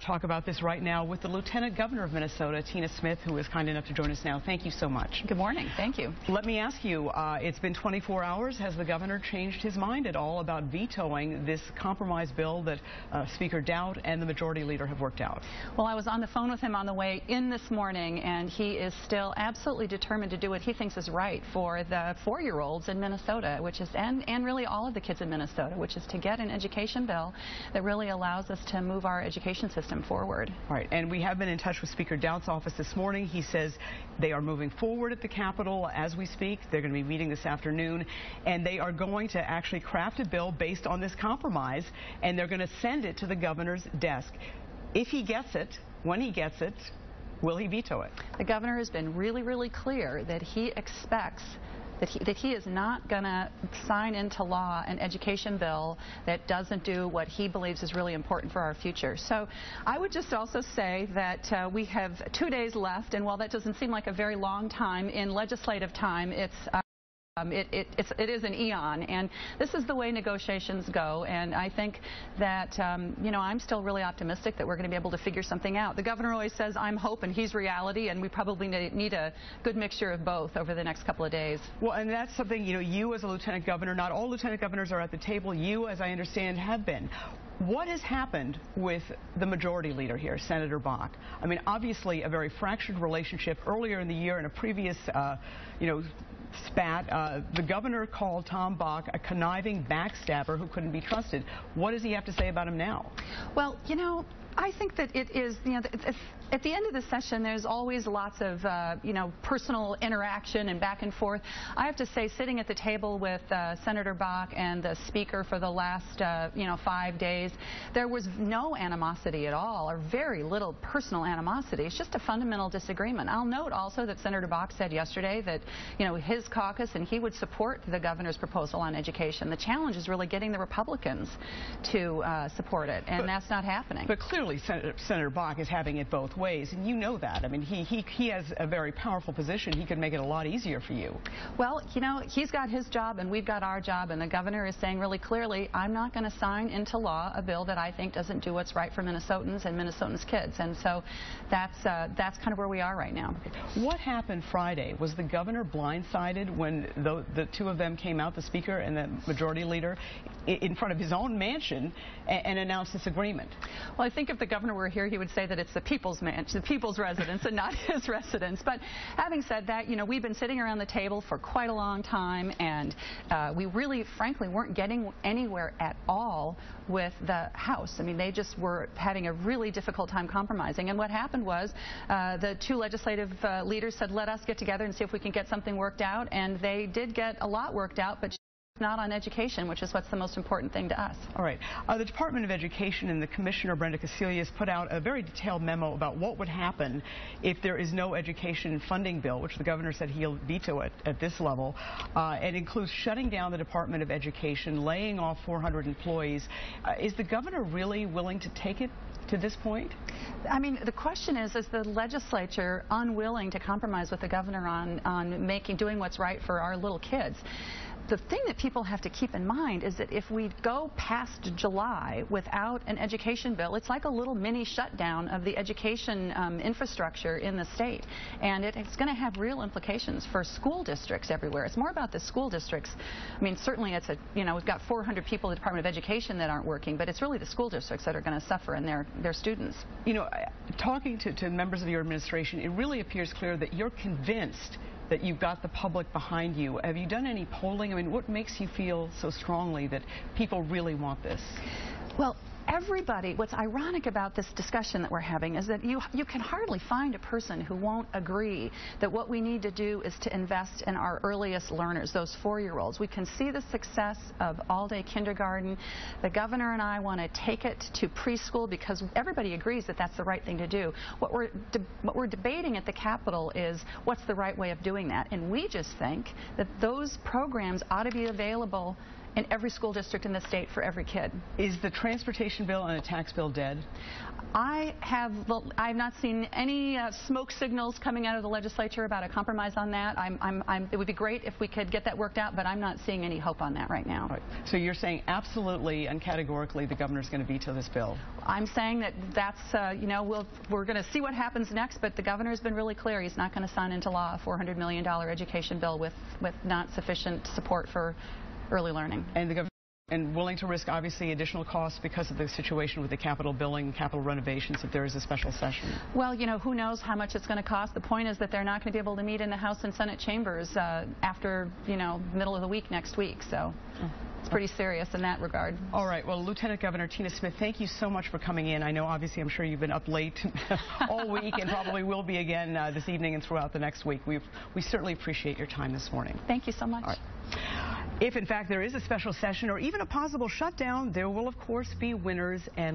Talk about this right now with the Lieutenant Governor of Minnesota, Tina Smith, who is kind enough to join us now. Thank you so much. Good morning. Thank you. Let me ask you, it's been 24 hours. Has the governor changed his mind at all about vetoing this compromise bill that Speaker Dowd and the Majority Leader have worked out? Well, I was on the phone with him on the way in this morning, and he is still absolutely determined to do what he thinks is right for the 4-year-olds in Minnesota, which is, and really all of the kids in Minnesota, which is to get an education bill that really allows us to move our education system forward. All right, and we have been in touch with Speaker Dowd's office this morning. He says they are moving forward at the Capitol as we speak. They're going to be meeting this afternoon, and they are going to actually craft a bill based on this compromise, and they're going to send it to the governor's desk. If he gets it, when he gets it, will he veto it? The governor has been really, really clear that he expects that he is not going to sign into law an education bill that doesn't do what he believes is really important for our future. So I would just also say that we have 2 days left, and while that doesn't seem like a very long time in legislative time, it is an eon, and this is the way negotiations go, and I think that, I'm still really optimistic that we're going to be able to figure something out. The governor always says, I'm hope, and he's reality, and we probably need a good mixture of both over the next couple of days. Well, and that's something, you as a lieutenant governor, not all lieutenant governors are at the table. You, as I understand, have been. What has happened with the Majority Leader here, Senator Bach? I mean, obviously a very fractured relationship. Earlier in the year, in a previous, spat, the governor called Tom Bach a conniving backstabber who couldn't be trusted. What does he have to say about him now? Well, I think that it is, at the end of the session, there's always lots of, personal interaction and back and forth. I have to say, sitting at the table with Senator Bach and the Speaker for the last, 5 days, there was no animosity at all, or very little personal animosity. It's just a fundamental disagreement. I'll note also that Senator Bach said yesterday that, his caucus and he would support the governor's proposal on education. The challenge is really getting the Republicans to support it, and that's not happening. But clearly, Senator Bach is having it both ways, and you know that. I mean, he has a very powerful position. He could make it a lot easier for you. Well, he's got his job and we've got our job, and the governor is saying really clearly, I'm not going to sign into law a bill that I think doesn't do what's right for Minnesotans and Minnesotans' kids, and so that's kind of where we are right now. What happened Friday? Was the governor blindsided when the two of them came out, the Speaker and the Majority Leader, in front of his own mansion and announced this agreement? Well, I think if the governor were here, he would say that it's the people's mansion, the people's residence, and not his residence. But having said that, we've been sitting around the table for quite a long time, and we really, frankly, weren't getting anywhere at all with the House. I mean, they just were having a really difficult time compromising. And what happened was the two legislative leaders said, let us get together and see if we can get something worked out. And they did get a lot worked out, but not on education, which is what's the most important thing to us. All right. The Department of Education and the Commissioner, Brenda Casilius, put out a very detailed memo about what would happen if there is no education funding bill, which the governor said he'll veto it at this level. It includes shutting down the Department of Education, laying off 400 employees. Is the governor really willing to take it to this point? I mean, the question is the legislature unwilling to compromise with the governor on doing what's right for our little kids? The thing that people have to keep in mind is that if we go past July without an education bill, it's like a little mini shutdown of the education infrastructure in the state. And it's going to have real implications for school districts everywhere. It's more about the school districts. I mean, certainly we've got 400 people in the Department of Education that aren't working, but it's really the school districts that are going to suffer and their students. Talking to members of your administration, it really appears clear that you're convinced that you've got the public behind you. Have you done any polling? I mean, what makes you feel so strongly that people really want this? Well, what's ironic about this discussion that we're having is that you can hardly find a person who won't agree that what we need to do is to invest in our earliest learners, those 4-year-olds. We can see the success of all-day kindergarten. The governor and I want to take it to preschool because everybody agrees that that's the right thing to do. What we're debating at the Capitol is what's the right way of doing that, and we just think that those programs ought to be available in every school district in the state for every kid. Is the transportation bill and the tax bill dead? I have not seen any smoke signals coming out of the legislature about a compromise on that. It would be great if we could get that worked out, but I'm not seeing any hope on that right now. Right. So you're saying absolutely and categorically the governor's going to veto this bill? I'm saying that's we're going to see what happens next, but the governor's been really clear. He's not going to sign into law a $400 million education bill with not sufficient support for early learning. And the governor and willing to risk, obviously, additional costs because of the situation with the Capitol building, Capitol renovations, if there is a special session? Well, who knows how much it's going to cost. The point is that they're not going to be able to meet in the House and Senate chambers after, middle of the week next week. So it's pretty serious in that regard. All right. Well, Lieutenant Governor Tina Smith, thank you so much for coming in. I know, obviously, I'm sure you've been up late all week and probably will be again this evening and throughout the next week. We certainly appreciate your time this morning. Thank you so much. All right. If, in fact, there is a special session or even a possible shutdown, there will, of course, be winners and